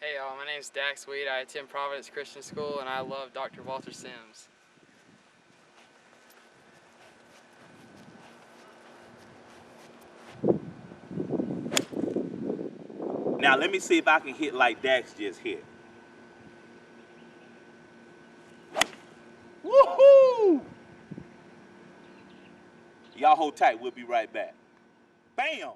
Hey y'all, my name's Dax Weed. I attend Providence Christian School and I love Dr. Walter Sims. Now let me see if I can hit like Dax just hit. Woohoo! Y'all hold tight, we'll be right back. Bam!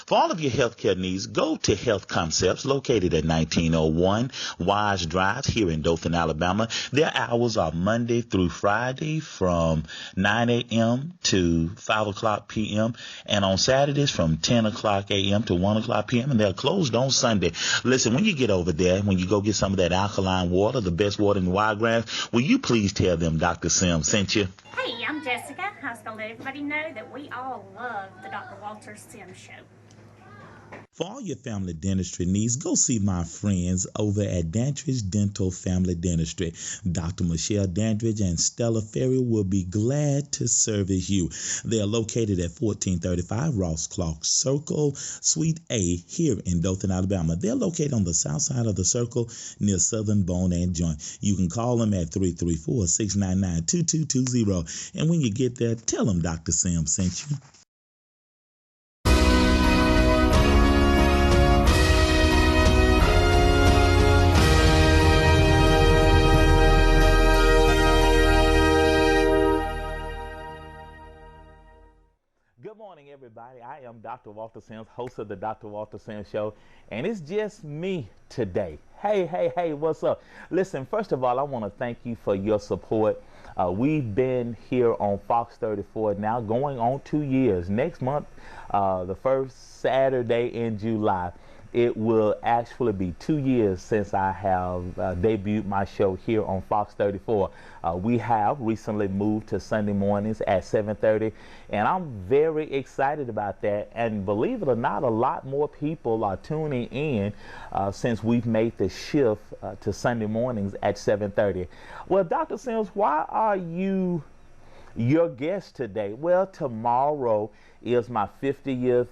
For all of your healthcare needs, go to Health Concepts, located at 1901 Wise Drive here in Dothan, Alabama. Their hours are Monday through Friday from 9 a.m. to 5 o'clock p.m. and on Saturdays from 10 o'clock a.m. to 1 o'clock p.m. and they're closed on Sunday. Listen, when you get over there, when you go get some of that alkaline water, the best water in the Wiregrass, will you please tell them Dr. Sims sent you? Hey, I'm Jessica. I was going to let everybody know that we all love the Dr. Walter Sims Show. For all your family dentistry needs, go see my friends over at Dandridge Dental Family Dentistry. Dr. Michelle Dandridge and Stella Ferry will be glad to service you. They are located at 1435 Ross Clark Circle, Suite A, here in Dothan, Alabama. They're located on the south side of the circle near Southern Bone and Joint. You can call them at 334-699-2220. And when you get there, tell them Dr. Sam sent you. Good morning, everybody. I am Dr. Walter Sims, host of the Dr. Walter Sims Show, and it's just me today. Hey, what's up? Listen, first of all, I want to thank you for your support. We've been here on Fox 34 now going on 2 years. Next month, the first Saturday in July, it will actually be 2 years since I have debuted my show here on Fox 34. We have recently moved to Sunday mornings at 7:30, and I'm very excited about that. And believe it or not, a lot more people are tuning in since we've made the shift to Sunday mornings at 7:30. Well, Dr. Sims, why are you your guest today? Well, tomorrow is my 50th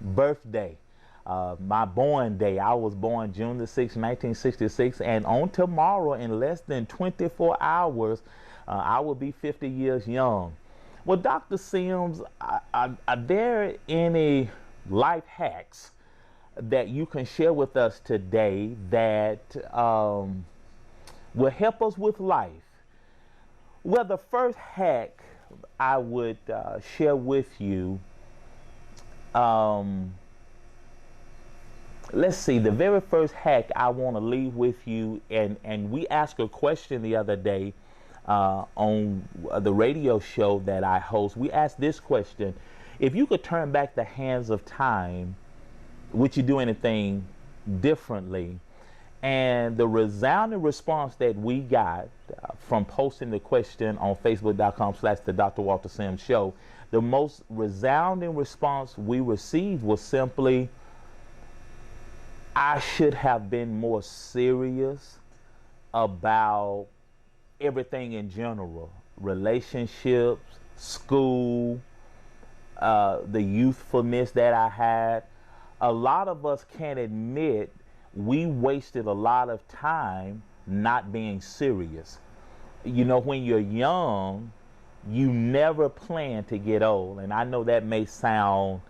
birthday. My born day. I was born June the 6th, 1966, and on tomorrow, in less than 24 hours, I will be 50 years young. Well, Dr. Sims, are there any life hacks that you can share with us today that will help us with life? Well, the first hack I would share with you, let's see, the very first hack I want to leave with you, and we asked a question the other day on the radio show that I host. We asked this question: if you could turn back the hands of time, would you do anything differently? And the resounding response that we got from posting the question on Facebook.com/the Dr. Walter Sims Show, the most resounding response we received was simply, I should have been more serious about everything in general, relationships, school, the youthfulness that I had. A lot of us can't admit we wasted a lot of time not being serious. You know, when you're young, you never plan to get old. And I know that may sound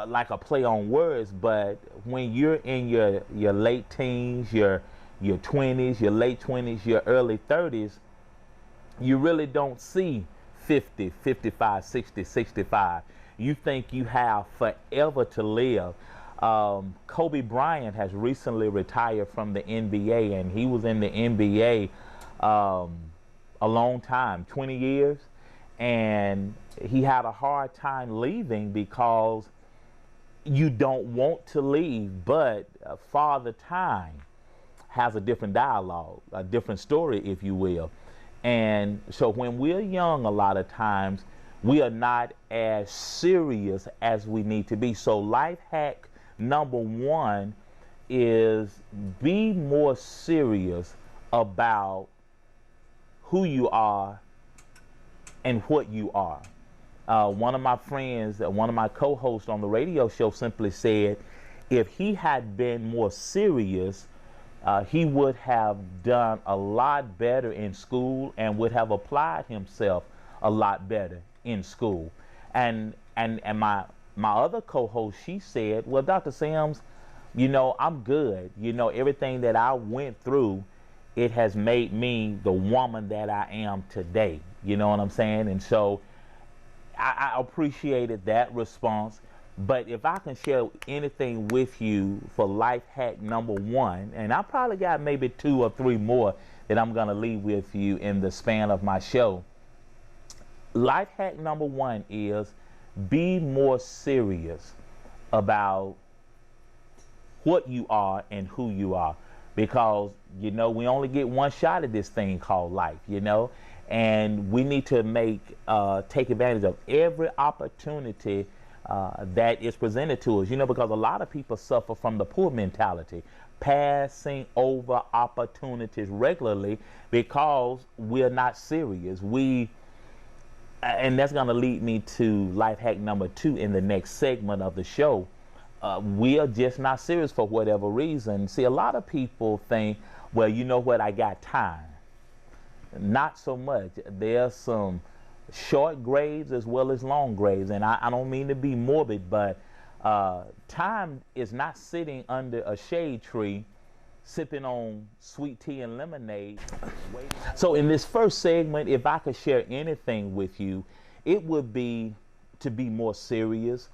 like a play on words, but when you're in your late teens, your 20s, your late 20s, your early 30s, you really don't see 50, 55, 60, 65. You think you have forever to live. Kobe Bryant has recently retired from the NBA, and he was in the NBA a long time, 20 years, and he had a hard time leaving because you don't want to leave, but Father Time has a different dialogue, a different story, if you will. And so when we're young, a lot of times we are not as serious as we need to be. So life hack number one is be more serious about who you are and what you are. One of my friends, one of my co-hosts on the radio show simply said, if he had been more serious, he would have done a lot better in school and would have applied himself a lot better in school. And my other co-host, she said, well, Dr. Sims, you know, I'm good. You know, everything that I went through, it has made me the woman that I am today. You know what I'm saying? And so I appreciated that response. But if I can share anything with you for life hack number one, and I probably got maybe 2 or 3 more that I'm going to leave with you in the span of my show. Life hack number one is be more serious about what you are and who you are. Because, you know, we only get one shot at this thing called life, you know, and we need to take advantage of every opportunity that is presented to us, you know, because a lot of people suffer from the poor mentality, passing over opportunities regularly because we're not serious. And that's going to lead me to life hack number 2 in the next segment of the show. We are just not serious for whatever reason. See, a lot of people think, well, you know what, I got time. Not so much. There's some short graves as well as long graves, and I don't mean to be morbid, but time is not sitting under a shade tree sipping on sweet tea and lemonade. So in this first segment, if I could share anything with you, it would be to be more serious.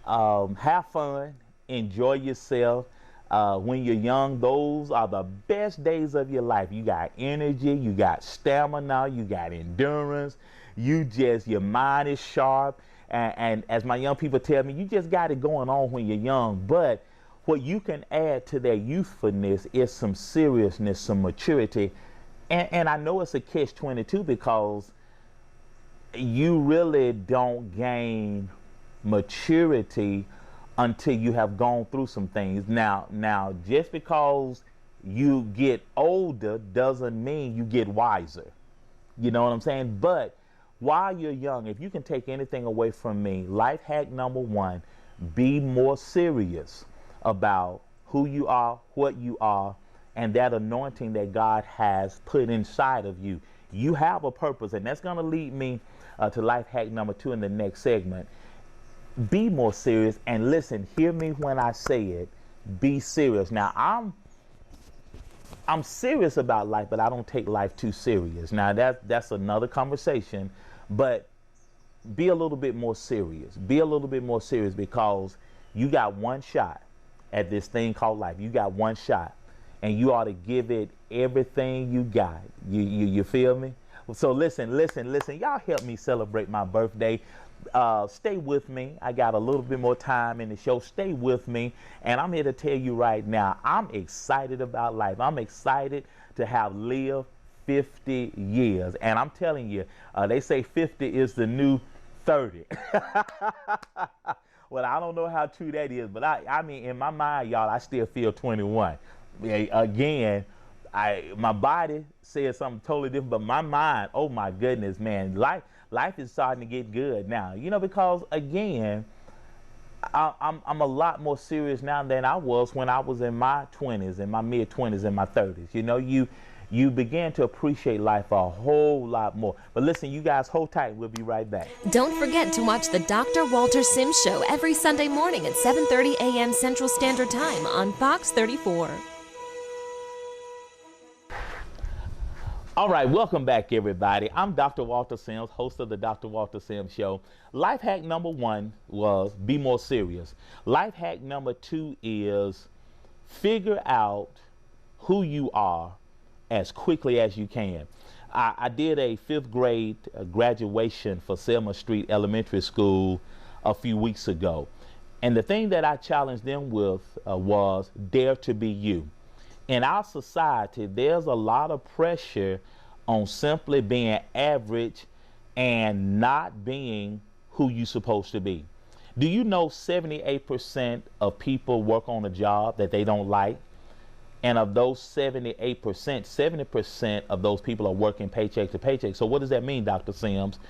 Have fun, enjoy yourself. When you're young, those are the best days of your life. You got energy, you got stamina, you got endurance. Your mind is sharp. And as my young people tell me, you just got it going on when you're young. But what you can add to that youthfulness is some seriousness, some maturity. And I know it's a catch-22 because you really don't gain maturity until you have gone through some things. Now, just because you get older doesn't mean you get wiser. You know what I'm saying? But while you're young, if you can take anything away from me, life hack number one, be more serious about who you are, what you are, and that anointing that God has put inside of you. You have a purpose, and that's going to lead me to life hack number 2 in the next segment. Be more serious, and listen, hear me when I say it, be serious. Now, I'm serious about life, but I don't take life too serious. Now, that's another conversation, but be a little bit more serious. Be a little bit more serious because you got one shot at this thing called life. You got one shot, and you ought to give it everything you got. You feel me? So listen. Y'all help me celebrate my birthday. Stay with me. I got a little bit more time in the show. Stay with me. And I'm here to tell you right now, I'm excited about life. I'm excited to have lived 50 years. And I'm telling you, they say 50 is the new 30. Well, I don't know how true that is, but I mean, in my mind, y'all, I still feel 21. Again, my body says something totally different, but my mind, oh my goodness, man, life is starting to get good now, you know, because again, I'm a lot more serious now than I was when I was in my 20s, in my mid-20s, in my 30s. You know, you begin to appreciate life a whole lot more. But listen, you guys hold tight. We'll be right back. Don't forget to watch the Dr. Walter Sims Show every Sunday morning at 7:30 a.m. Central Standard Time on Fox 34. All right, welcome back, everybody. I'm Dr. Walter Sims, host of the Dr. Walter Sims Show. Life hack number 1 was be more serious. Life hack number 2 is figure out who you are as quickly as you can. I did a 5th grade graduation for Selma Street Elementary School a few weeks ago. And the thing that I challenged them with was dare to be you. In our society, there's a lot of pressure on simply being average and not being who you're supposed to be. Do you know 78% of people work on a job that they don't like? And of those 78%, 70% of those people are working paycheck to paycheck. So what does that mean, Dr. Sims?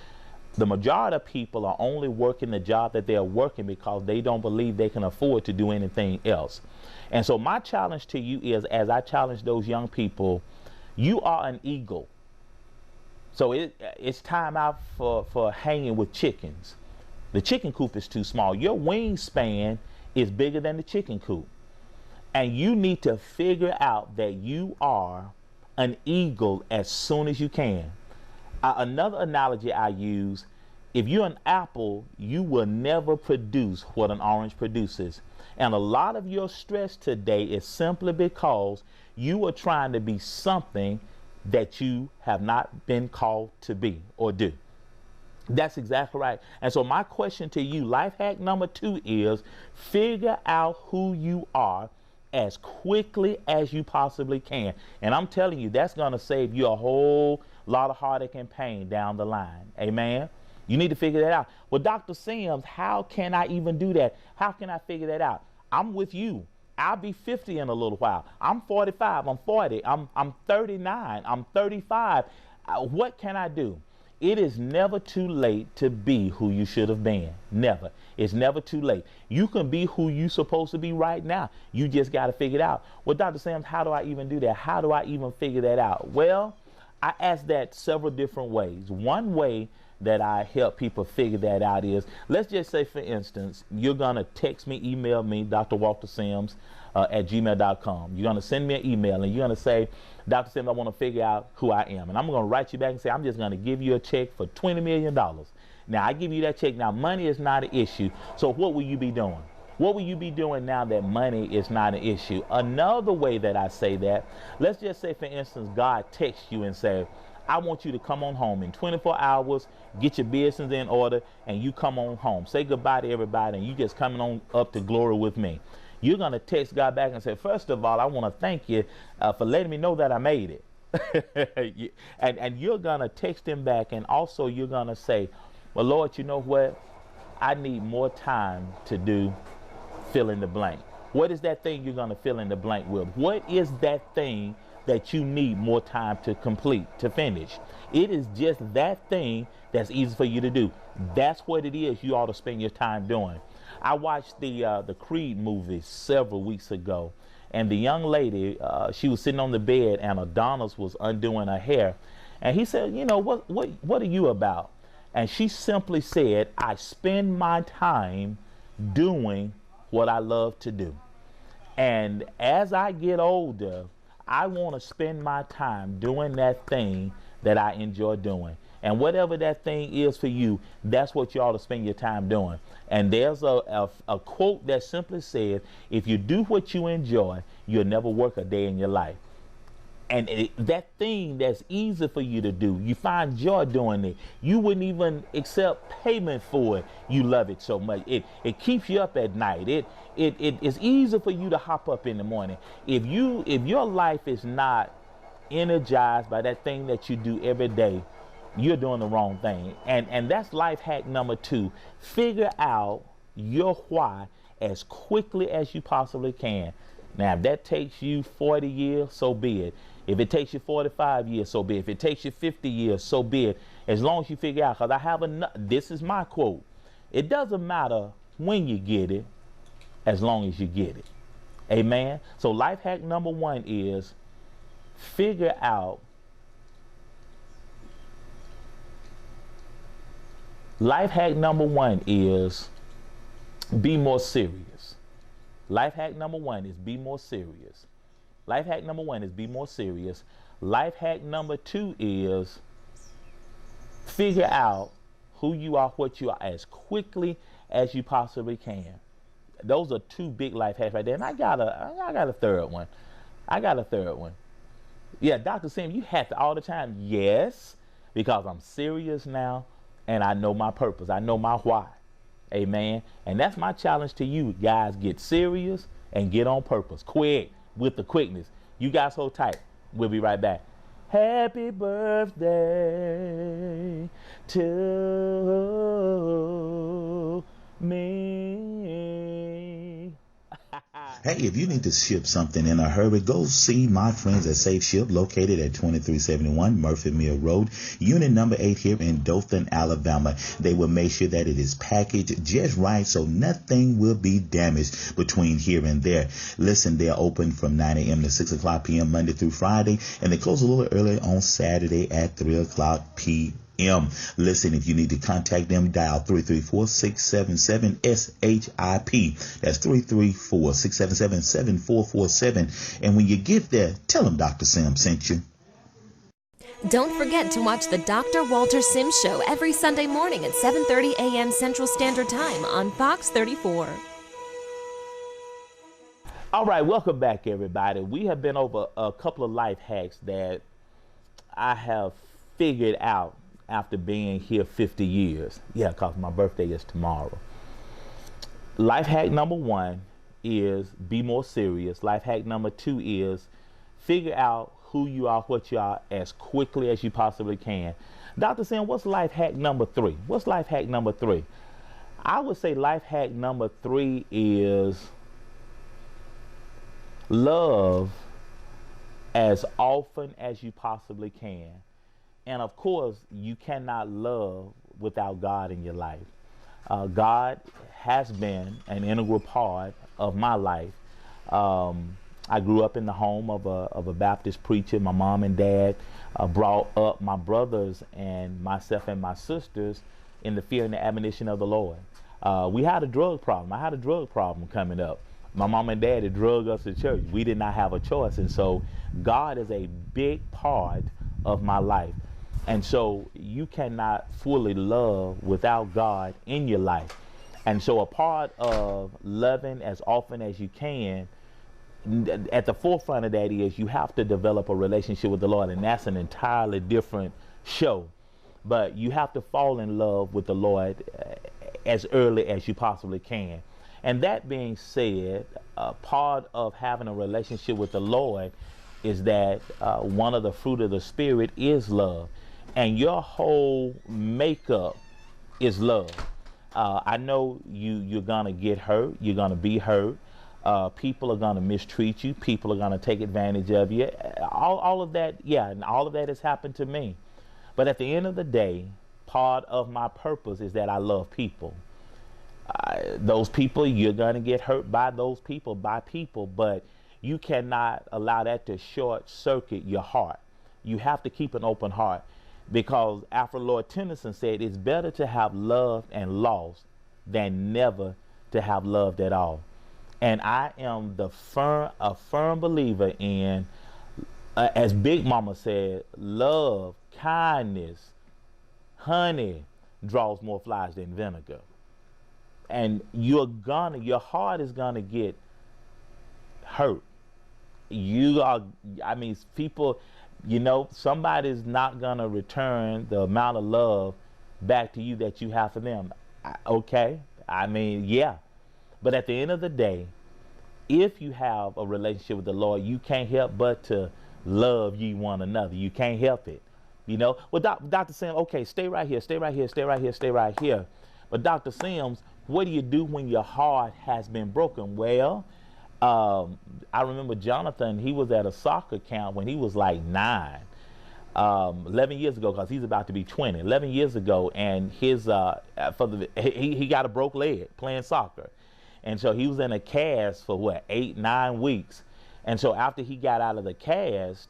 The majority of people are only working the job that they're working because they don't believe they can afford to do anything else. And so my challenge to you is, as I challenge those young people, you are an eagle. So it's time out for hanging with chickens. The chicken coop is too small. Your wingspan is bigger than the chicken coop. And you need to figure out that you are an eagle as soon as you can. Another analogy I use, if you're an apple, you will never produce what an orange produces. And a lot of your stress today is simply because you are trying to be something that you have not been called to be or do. That's exactly right. And so my question to you, life hack number 2 is figure out who you are as quickly as you possibly can. And I'm telling you, that's going to save you a whole lot of heartache and pain down the line. Amen. You need to figure that out. Well, Dr. Sims, how can I even do that? How can I figure that out? I'm with you. I'll be 50 in a little while. I'm 45. I'm 40. I'm 39. I'm 35. What can I do? It is never too late to be who you should have been. Never. It's never too late. You can be who you're supposed to be right now. You just got to figure it out. Well, Dr. Sims, how do I even do that? How do I even figure that out? Well, I ask that several different ways. One way that I help people figure that out is, let's just say, for instance, you're going to text me, email me, Dr. Walter Sims at gmail.com. You're going to send me an email and you're going to say, Dr. Sims, I want to figure out who I am. And I'm going to write you back and say, I'm just going to give you a check for $20 million. Now, I give you that check. Now, money is not an issue. So what will you be doing? What will you be doing now that money is not an issue? Another way that I say that, let's just say, for instance, God texts you and say, I want you to come on home in 24 hours, get your business in order, and you come on home. Say goodbye to everybody, and you just coming on up to glory with me. You're going to text God back and say, first of all, I want to thank you for letting me know that I made it. and you're going to text him back, and also you're going to say, well, Lord, you know what? I need more time to do fill in the blank. What is that thing you're going to fill in the blank with? What is that thing that you need more time to complete, to finish? It is just that thing that's easy for you to do. That's what it is you ought to spend your time doing. I watched the Creed movie several weeks ago, and the young lady, she was sitting on the bed, and Adonis was undoing her hair, and he said, you know, what are you about? And she simply said, I spend my time doing what I love to do. And as I get older, I want to spend my time doing that thing that I enjoy doing. And whatever that thing is for you, that's what you ought to spend your time doing. And there's a quote that simply says, if you do what you enjoy, you'll never work a day in your life. And that thing that's easy for you to do, you find joy doing it. You wouldn't even accept payment for it. You love it so much. It keeps you up at night. It is easy for you to hop up in the morning. If your life is not energized by that thing that you do every day, you're doing the wrong thing. And that's life hack number 2. Figure out your why as quickly as you possibly can. Now, if that takes you 40 years, so be it. If it takes you 45 years, so be it. If it takes you 50 years, so be it. As long as you figure out, because I have this is my quote. It doesn't matter when you get it, as long as you get it. Amen. So life hack number 1 is figure out. Life hack number 1 is be more serious. Life hack number 1 is be more serious. Life hack number 1 is be more serious. Life hack number 2 is figure out who you are, what you are, as quickly as you possibly can. Those are 2 big life hacks right there. And I got a third one. Yeah, Dr. Sims, you have to all the time. Yes, because I'm serious now and I know my purpose. I know my why. Amen. And that's my challenge to you guys. Get serious and get on purpose. Quick, with the quickness. You guys hold tight. We'll be right back. Happy birthday to me. Hey, if you need to ship something in a hurry, go see my friends at Safe Ship, located at 2371 Murphy Mill Road, unit number 8 here in Dothan, Alabama. They will make sure that it is packaged just right so nothing will be damaged between here and there. Listen, they're open from 9 a.m. to 6 o'clock p.m. Monday through Friday, and they close a little early on Saturday at 3 o'clock p.m. Listen, if you need to contact them, dial 334-677-SHIP. That's 334-677-7447. And when you get there, tell them Dr. Sam sent you. Don't forget to watch the Dr. Walter Sims Show every Sunday morning at 7:30 a.m. Central Standard Time on Fox 34. All right, welcome back, everybody. We have been over a couple of life hacks that I have figured out after being here 50 years. Yeah, because my birthday is tomorrow. Life hack number 1 is be more serious. Life hack number 2 is figure out who you are, what you are, as quickly as you possibly can. Dr. Sam, what's life hack number 3? What's life hack number 3? I would say life hack number 3 is love as often as you possibly can. And of course, you cannot love without God in your life. God has been an integral part of my life. I grew up in the home of a Baptist preacher. My mom and dad brought up my brothers and myself and my sisters in the fear and the admonition of the Lord. We had a drug problem. I had a drug problem coming up. My mom and dad had drug us to church. We did not have a choice. And so God is a big part of my life. And so you cannot fully love without God in your life. And so a part of loving as often as you can, at the forefront of that is you have to develop a relationship with the Lord. And that's an entirely different show. But you have to fall in love with the Lord as early as you possibly can. And that being said, part of having a relationship with the Lord is that one of the fruit of the Spirit is love. And your whole makeup is love. I know you're going to get hurt. You're going to be hurt. People are going to mistreat you. People are going to take advantage of you. All of that, yeah, and all of that has happened to me. But at the end of the day, part of my purpose is that I love people. Those people, you're going to get hurt by those people, but you cannot allow that to short circuit your heart. You have to keep an open heart, because after Lord Tennyson said, it's better to have loved and lost than never to have loved at all. And I am a firm believer in, as Big Mama said, love, kindness, honey draws more flies than vinegar. And your heart is gonna get hurt. People, somebody's not gonna return the amount of love back to you that you have for them. Okay, yeah. But at the end of the day, if you have a relationship with the Lord, you can't help but to love ye one another. You can't help it. Well, Dr. Sims, okay, stay right here. But Dr. Sims, what do you do when your heart has been broken? Well, I remember Jonathan, he was at a soccer camp when he was like 9, 11 years ago, because he's about to be 20, 11 years ago, and he got a broke leg playing soccer. And so he was in a cast for 8, 9 weeks. And so after he got out of the cast,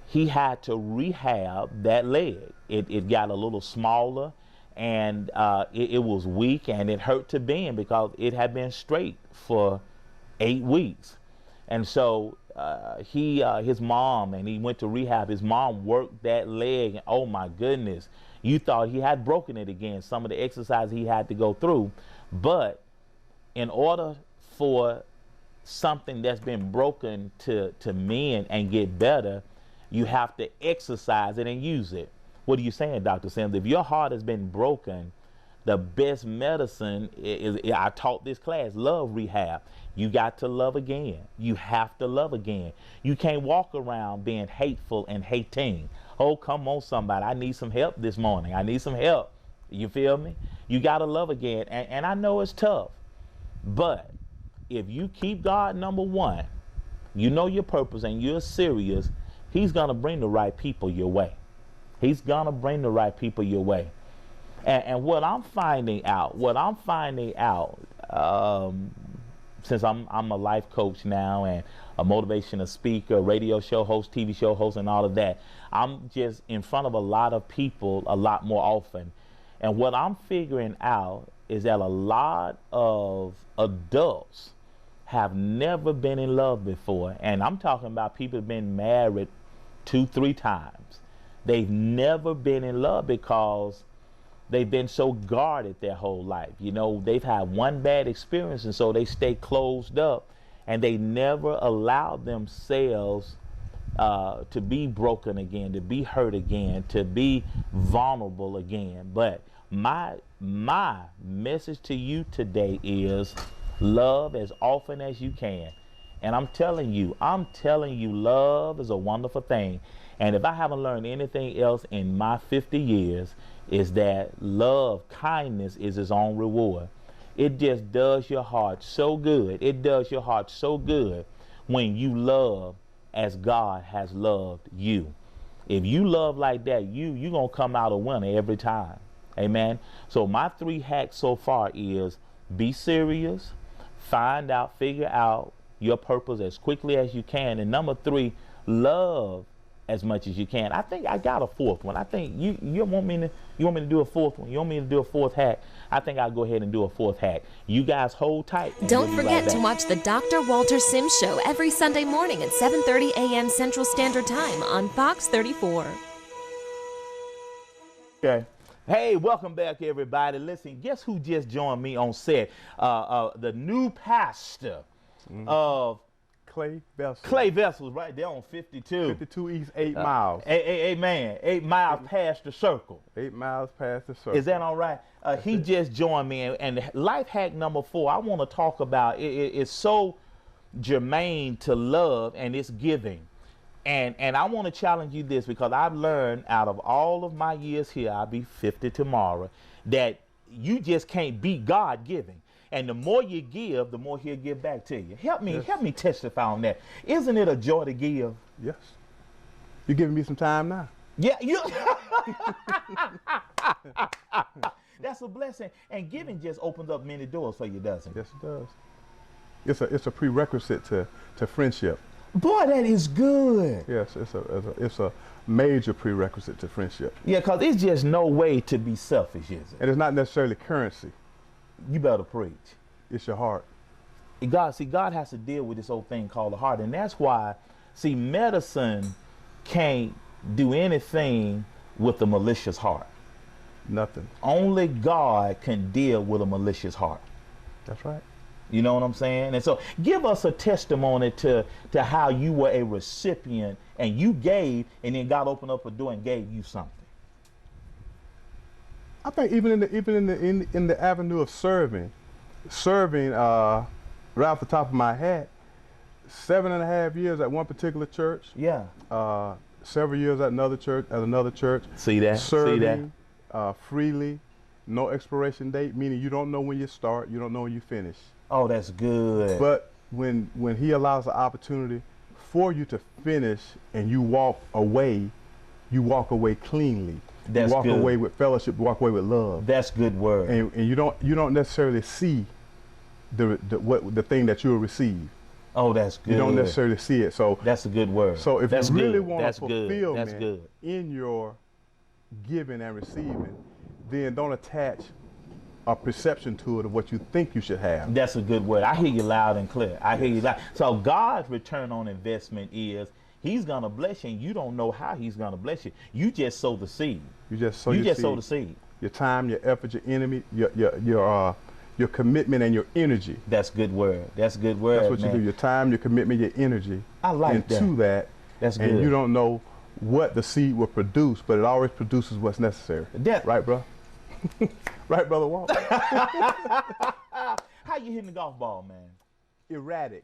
he had to rehab that leg. It got a little smaller, and it was weak, and it hurt to bend because it had been straight for 8 weeks. And so his mom, and he went to rehab, his mom worked that leg, and oh my goodness, you thought he had broken it again, some of the exercises he had to go through. But in order for something that's been broken to mend and get better, you have to exercise it and use it. What are you saying, Dr. Sims? If your heart has been broken, the best medicine is, I taught this class, love rehab. You got to love again. You have to love again. You can't walk around being hateful and hating. Oh, come on, somebody. I need some help this morning. I need some help. You feel me? You got to love again. And I know it's tough. But if you keep God number one, you know your purpose and you're serious, he's going to bring the right people your way. He's going to bring the right people your way. And what I'm finding out, since I'm a life coach now and a motivational speaker, radio show host, TV show host, and all of that, I'm just in front of a lot of people a lot more often. And what I'm figuring out is that a lot of adults have never been in love before. And I'm talking about people who've been married 2-3 times. They've never been in love because they've been so guarded their whole life. You know, they've had one bad experience, and so they stay closed up, and they never allow themselves to be broken again, to be hurt again, to be vulnerable again. But my message to you today is love as often as you can. And I'm telling you, love is a wonderful thing. And if I haven't learned anything else in my 50 years, is that love, kindness is its own reward. It just does your heart so good. It does your heart so good when you love as God has loved you. If you love like that, you're going to come out a winner every time. Amen. So my 3 hacks so far is be serious, figure out your purpose as quickly as you can. And number 3, love as much as you can. I think I got a 4th one. I think you want me to do a 4th one. You want me to do a 4th hack? I think I'll go ahead and do a 4th hack. You guys hold tight. Don't forget to watch the Dr. Walter Sims Show every Sunday morning at 7:30 a.m. Central Standard Time on Fox 34. Okay. Hey, welcome back, everybody. Listen, guess who just joined me on set? The new pastor of Clay Vessels. Clay Vessels, right there on 52. 52 East, 8 miles. Amen. 8 miles past the circle. 8 miles past the circle. Is that all right? He just joined me. And life hack number 4, I want to talk about, it's so germane to love, and it's giving. And I want to challenge you this, because I've learned out of all of my years here, I'll be 50 tomorrow, that you just can't beat God giving. And the more you give, the more he'll give back to you. Help me testify on that. Isn't it a joy to give? Yes. You're giving me some time now. Yeah, that's a blessing. And giving just opens up many doors for you, doesn't it? Yes, it does. It's a prerequisite to friendship. Boy, that is good. Yes, it's a major prerequisite to friendship. Yeah, because it's just no way to be selfish, is it? And it's not necessarily currency. You better preach. It's your heart. God has to deal with this old thing called the heart. And that's why, medicine can't do anything with a malicious heart. Nothing. Only God can deal with a malicious heart. That's right. You know what I'm saying? And so give us a testimony to how you were a recipient and you gave, and then God opened up a door and gave you something. I think even in the avenue of serving, right off the top of my head, 7.5 years at one particular church. Yeah. Several years at another church. See that? Serving freely, no expiration date, meaning you don't know when you start, you don't know when you finish. Oh, that's good. But when he allows the opportunity for you to finish and you walk away cleanly. That's you walk good. away with fellowship, you walk away with love. That's good word. And you don't necessarily see the thing that you'll receive. Oh, that's good. You don't necessarily see it. So that's a good word. So if that's you really good. want that's fulfillment good. in your giving and receiving, then don't attach a perception to it of what you think you should have. That's a good word. I hear you loud and clear. I hear you loud. So God's return on investment is He's gonna bless you, and you don't know how He's gonna bless you. You just sow the seed. You just sow the seed. Your time, your effort, your energy, your commitment, and your energy. That's good word. That's good word. That's what you do. Your time, your commitment, your energy. I like that. Into that. That's good. And you don't know what the seed will produce, but it always produces what's necessary. Right, bro? Right, Brother Walter? How you hitting the golf ball, man? Erratic.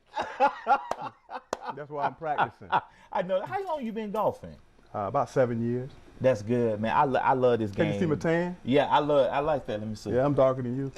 That's why I'm practicing. I know. How long you been golfing? About 7 years. That's good, man. I love this game. Can you see my tan? Yeah, I like that. Let me see. Yeah, I'm darker than you.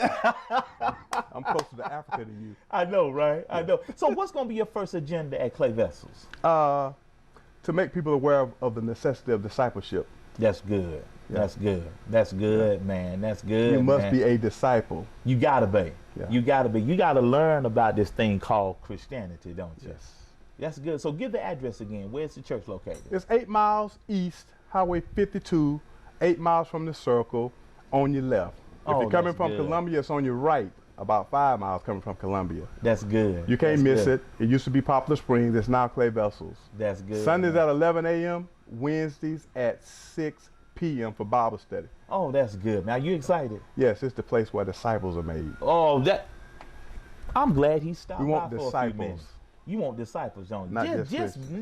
I'm closer to Africa than you. I know, right? I know. So what's going to be your first agenda at Clay Vessels? To make people aware of the necessity of discipleship. That's good. Yeah. That's good. That's good, man. That's good. You must man. be a disciple. You gotta be. Yeah. You gotta be. You gotta learn about this thing called Christianity, don't you? Yes. That's good. So give the address again. Where's the church located? It's 8 miles east, Highway 52, 8 miles from the circle, on your left. If Oh, you're coming that's from good. Columbia, it's on your right, about 5 miles coming from Columbia. That's good. You can't That's miss good. it. It used to be Poplar Springs. It's now Clay Vessels. That's good. Sundays man. at 11 a.m., Wednesdays at 6 p.m. for Bible study. Oh, that's good. Now you excited? Yes, it's the place where disciples are made. Oh, that. I'm glad he stopped We want by for a few disciples. minutes. You want disciples, don't you? Not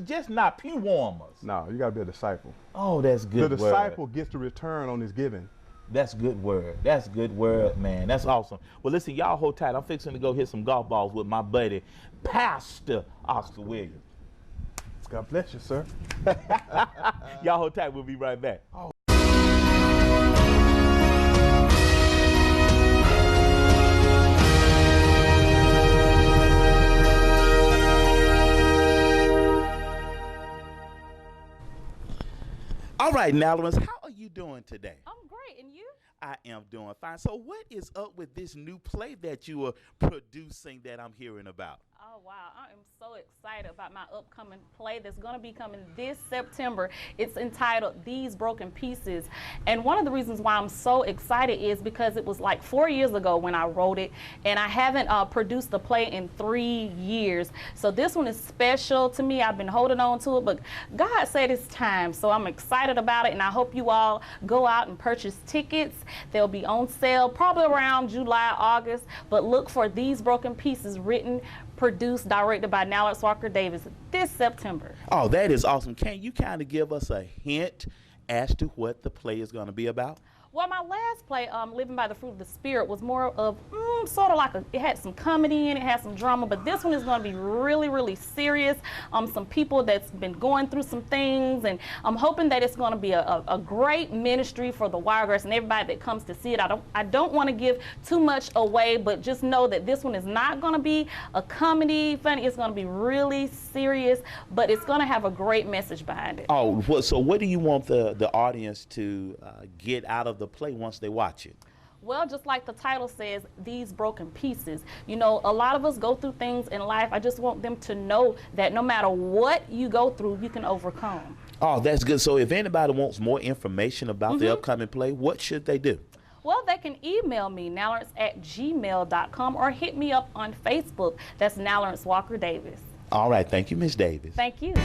just not pew warmers. No, you got to be a disciple. Oh, that's good. The word. disciple gets the return on his giving. That's good word. That's good word, man. That's awesome. Well, listen, y'all hold tight. I'm fixing to go hit some golf balls with my buddy, Pastor Oscar Williams. God bless you, sir. Y'all hold tight. We'll be right back. All right, Nalorans, how are you doing today? I'm great, and you? I am doing fine. So what is up with this new play that you are producing that I'm hearing about? Oh, wow. I am so excited about my upcoming play that's going to be coming this September. It's entitled These Broken Pieces. And one of the reasons why I'm so excited is because it was like 4 years ago when I wrote it, and I haven't produced the play in 3 years. So this one is special to me. I've been holding on to it, but God said it's time. So I'm excited about it, and I hope you all go out and purchase tickets. They'll be on sale probably around July, August, but look for These Broken Pieces, written, produced, directed by Nalorance Walker Davis this September. Oh, that is awesome. Can you kind of give us a hint as to what the play is going to be about? Well, my last play, Living by the Fruit of the Spirit, was more of sort of like it had some comedy in it, had some drama, but this one is going to be really, really serious. Some people that's been going through some things, and I'm hoping that it's going to be a great ministry for the Wiregrass and everybody that comes to see it. I don't want to give too much away, but just know that this one is not going to be a comedy, funny. It's going to be really serious, but it's going to have a great message behind it. Oh, so what do you want the audience to get out of the play once they watch it? Well, just like the title says, These Broken Pieces. You know, a lot of us go through things in life. I just want them to know that no matter what you go through, you can overcome. Oh, that's good. So if anybody wants more information about the upcoming play, what should they do? Well, they can email me, nalorance@gmail.com, or hit me up on Facebook. That's Nalorance Walker Davis. All right. Thank you, Miss Davis. Thank you.